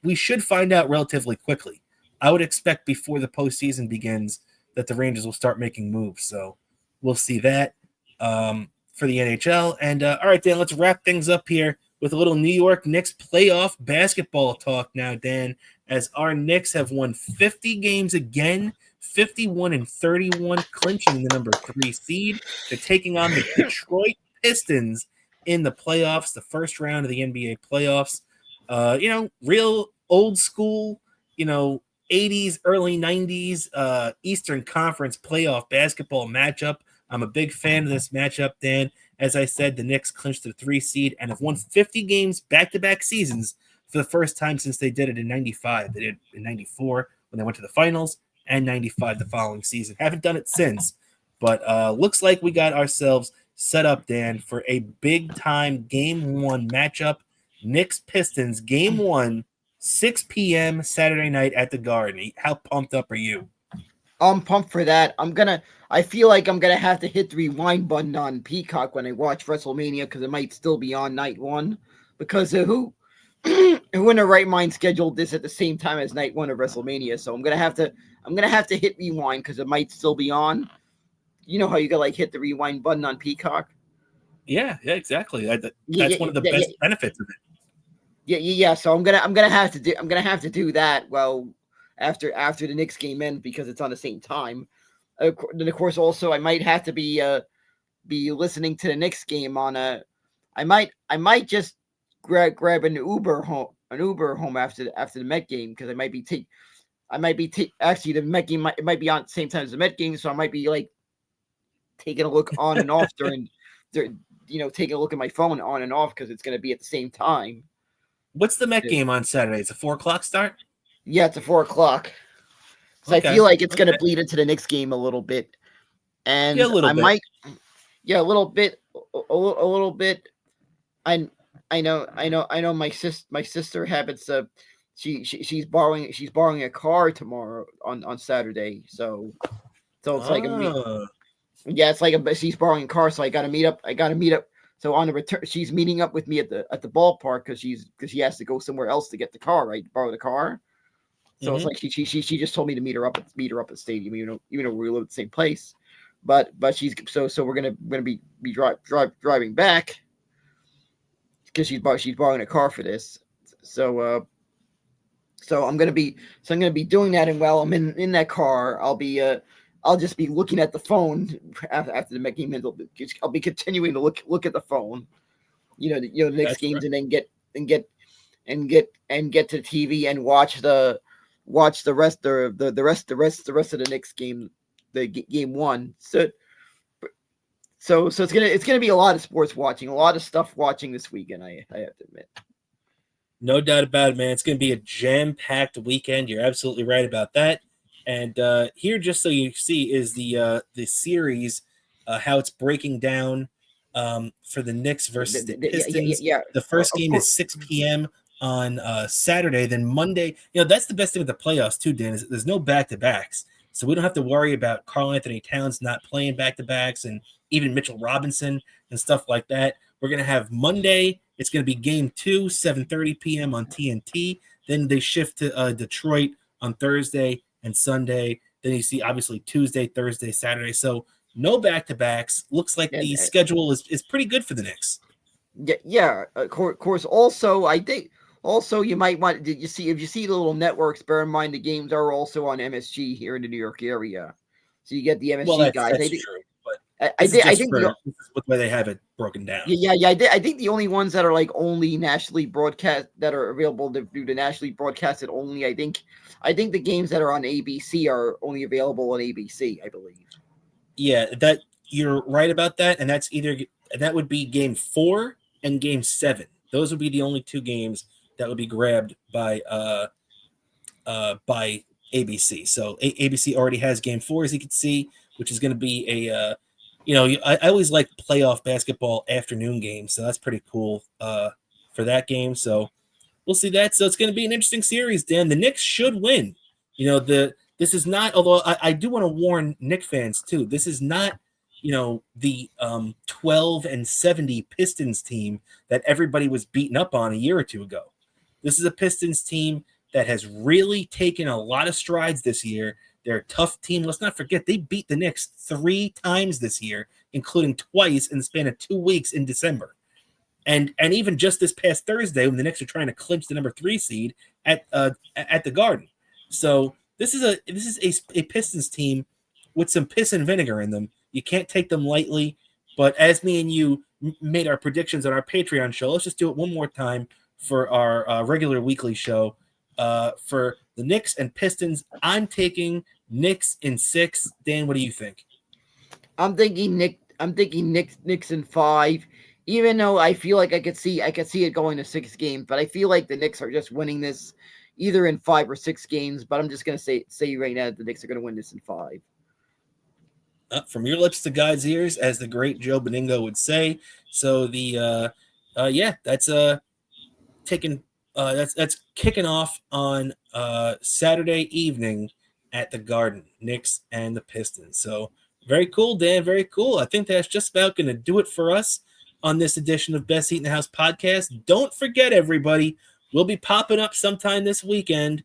we should find out relatively quickly. I would expect before the postseason begins that the Rangers will start making moves. So we'll see that for the NHL. And all right, Dan, let's wrap things up here with a little New York Knicks playoff basketball talk now, Dan, as our Knicks have won 50 games again, 51-31, clinching the number 3 seed. They're taking on the Detroit Pistons in the playoffs, the first round of the NBA playoffs. Real old school, 80s, early 90s Eastern Conference playoff basketball matchup. I'm a big fan of this matchup, Dan. As I said, the Knicks clinched the 3 seed and have won 50 games back-to-back seasons for the first time since they did it in 95. They did it in 94 when they went to the finals, and 95 the following season. Haven't done it since, but looks like we got ourselves set up, Dan, for a big-time Game 1 matchup. Knicks-Pistons, Game 1, 6 p.m. Saturday night at the Garden. How pumped up are you? I'm pumped for that. I feel like I'm gonna have to hit the rewind button on Peacock when I watch WrestleMania, because it might still be on night 1. Because who in their right mind scheduled this at the same time as night 1 of WrestleMania? So I'm gonna have to hit rewind because it might still be on. You know how you gotta hit the rewind button on Peacock? Yeah, exactly. That's one of the best benefits of it. Yeah. So I'm gonna have to do that. Well, after the Knicks game ends, because it's on the same time. Then of course also I might have to be listening to the Knicks game on I might just grab an Uber home after the Met game, because I might be actually the Met game might be on at the same time as the Met game, so I might be taking a look on and off taking a look at my phone on and off, because it's going to be at the same time. What's the Met game on Saturday? It's a 4:00 start? Yeah, it's a 4:00. So okay. I feel like it's going to bleed into the Knicks game a little bit. And a little bit. know. My sister happens to. She's borrowing a car tomorrow on Saturday. So it's like Oh, yeah, it's like she's borrowing a car. So I got to meet up. So on the return, she's meeting up with me at the ballpark because she has to go somewhere else to get the car, right? Borrow the car. So it's like she just told me to meet her up at the stadium, even though we live at the same place. But she's so we're gonna be driving back because she's borrowing a car for this. So I'm gonna be doing that, and while I'm in that car, I'll just be looking at the phone after the game. I'll be continuing to look at the phone, the next that's games, right. and then get to the TV and watch the rest of the Knicks game, game one. So it's gonna be a lot of sports watching, a lot of stuff watching this weekend. I have to admit. No doubt about it, man. It's going to be a jam-packed weekend. You're absolutely right about that. And here, just so you see, is the series, how it's breaking down for the Knicks versus the Pistons. Yeah. The first Of game course. is 6 p.m. on Saturday. Then Monday, that's the best thing with the playoffs too, Dan. Is there's no back-to-backs, so we don't have to worry about Karl Anthony Towns not playing back-to-backs, and even Mitchell Robinson and stuff like that. We're going to have Monday. It's going to be game 2, 7:30 p.m. on TNT. Then they shift to Detroit on Thursday and Sunday. Then you see, obviously, Tuesday, Thursday, Saturday. So no back-to-backs. Looks like And the schedule is pretty good for the Knicks. yeah. Of course. Also, I think you might want. Did you see if you see the little networks? Bear in mind the games are also on MSG here in the New York area, so you get the Well, MSG guys. that's true. But I this is just think for this is what way they have it broken down. yeah. I think the only ones that are like only nationally broadcast that are available to do the nationally broadcasted only. I think the games that are on ABC are only available on ABC. I believe. Yeah, that you're right about that, and that would be game 4 and game 7. Those would be the only two games that would be grabbed by ABC. So ABC already has game 4, as you can see, which is going to be I always like playoff basketball afternoon games, so that's pretty cool for that game. So we'll see that. So it's going to be an interesting series, Dan. The Knicks should win. This is not, although I do want to warn Knicks fans too. This is not, the 12-70 Pistons team that everybody was beaten up on a year or two ago. This is a Pistons team that has really taken a lot of strides this year. They're a tough team. Let's not forget they beat the Knicks 3 times this year, including twice in the span of 2 weeks in December. And even just this past Thursday, when the Knicks are trying to clinch the number 3 seed at the Garden. So this is a Pistons team with some piss and vinegar in them. You can't take them lightly. But as me and you made our predictions on our Patreon show, let's just do it one more time for our regular weekly show. For the Knicks and Pistons, I'm taking Knicks in 6. Dan, what do you think? I'm thinking Knicks in 5. Even though I feel like I could see it going to 6 games, but I feel like the Knicks are just winning this either in 5 or 6 games. But I'm just gonna say right now that the Knicks are gonna win this in 5. From your lips to God's ears, as the great Joe Beningo would say. So that's that's kicking off on Saturday evening at the Garden, Knicks and the Pistons. So very cool, Dan. Very cool. I think that's just about going to do it for us on this edition of Best Seat in the House podcast. Don't forget, everybody, we'll be popping up sometime this weekend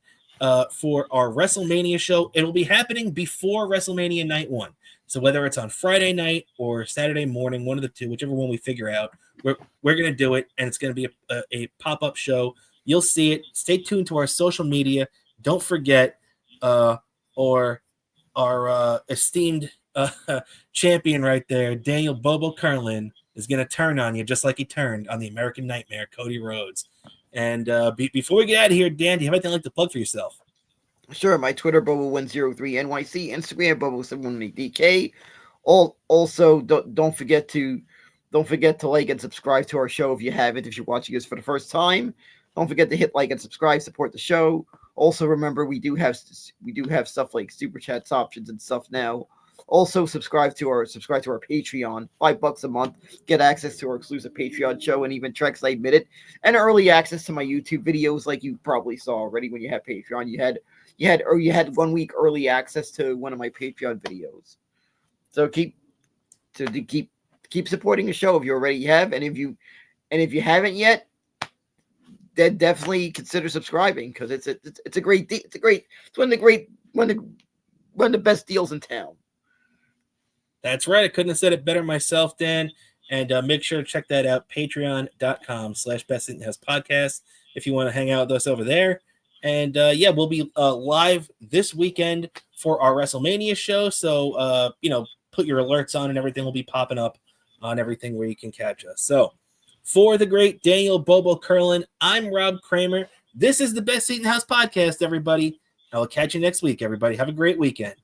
for our WrestleMania show. It'll be happening before WrestleMania Night 1. So whether it's on Friday night or Saturday morning, one of the two, whichever one we figure out, we're going to do it, and it's going to be a pop-up show. You'll see it. Stay tuned to our social media. Don't forget, or our esteemed champion right there, Daniel Bobo Curlin, is going to turn on you just like he turned on the American Nightmare, Cody Rhodes. And before we get out of here, Dan, do you have anything like to plug for yourself? Sure, my Twitter, Bobo103NYC, Instagram, Bobo718DK. Also, don't forget to like and subscribe to our show if you haven't. If you're watching this for the first time, don't forget to hit like and subscribe, support the show. Also, remember we do have stuff like super chats options and stuff now Also, subscribe to our Patreon, $5 a month. Get access to our exclusive Patreon show and even Treks I Admit It, and early access to my YouTube videos, like you probably saw already when you had Patreon. You had 1 week early access to one of my Patreon videos. So keep supporting the show if you already have, and if you haven't yet, then definitely consider subscribing, because it's a great one of the best deals in town. That's right. I couldn't have said it better myself, Dan. And make sure to check that out, patreon.com/bestseatinhousepodcast, if you want to hang out with us over there. And we'll be live this weekend for our WrestleMania show. So, put your alerts on and everything will be popping up on everything where you can catch us. So, for the great Daniel Bobo Curlin, I'm Rob Kramer. This is the Best Seat in the House podcast, everybody. I will catch you next week, everybody. Have a great weekend.